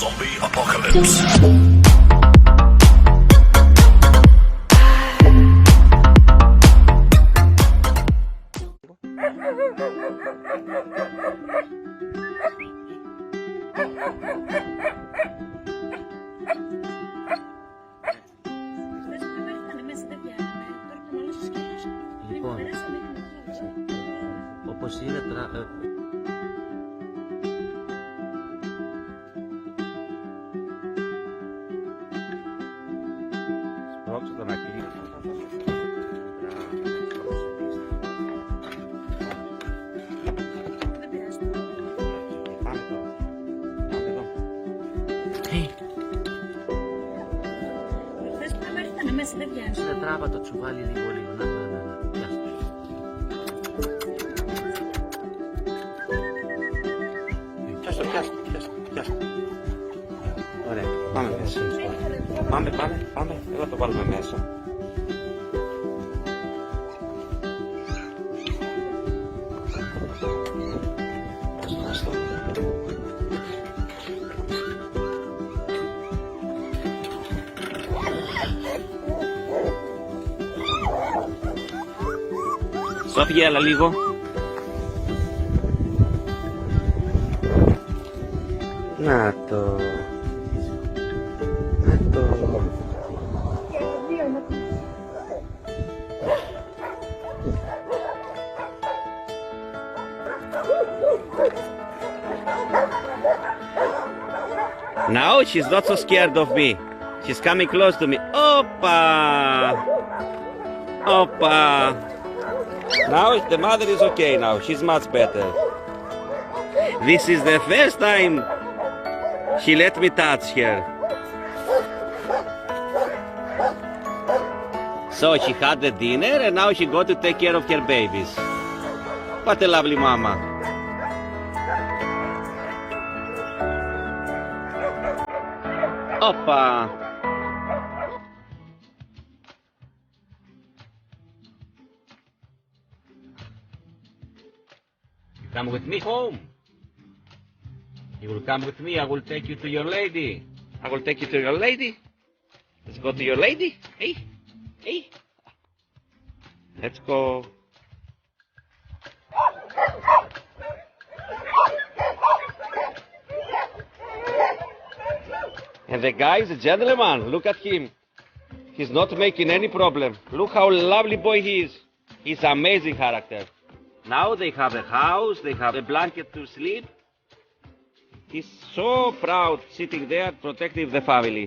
Zombie apocalypse. Λοιπόν, όπως είναι σπρώξω τον ακρί. Πάμε τώρα. Πάμε εδώ. Είναι τράβα το τσουβάλι λίγο. Να. Πιάστο. Ωραία, πάμε μέσα. Πάμε. Έλα το βάλουμε μέσα. Σόφια, έλα λίγο. Να το. Now she's not so scared of me. She's coming close to me. Opa. Now the mother is okay now. She's much better. This is the first time she let me touch her. So she had the dinner and now she got to take care of her babies. What a lovely mama. Opa. You come with me home. You will come with me. I will take you to your lady. I will take you to your lady. Let's go to your lady. Hey. Let's go. And the guy is a gentleman. Look at him. He's not making any problem. Look how lovely boy he is. He's an amazing character. Now they have a house. They have a blanket to sleep. He's so proud sitting there protecting the family.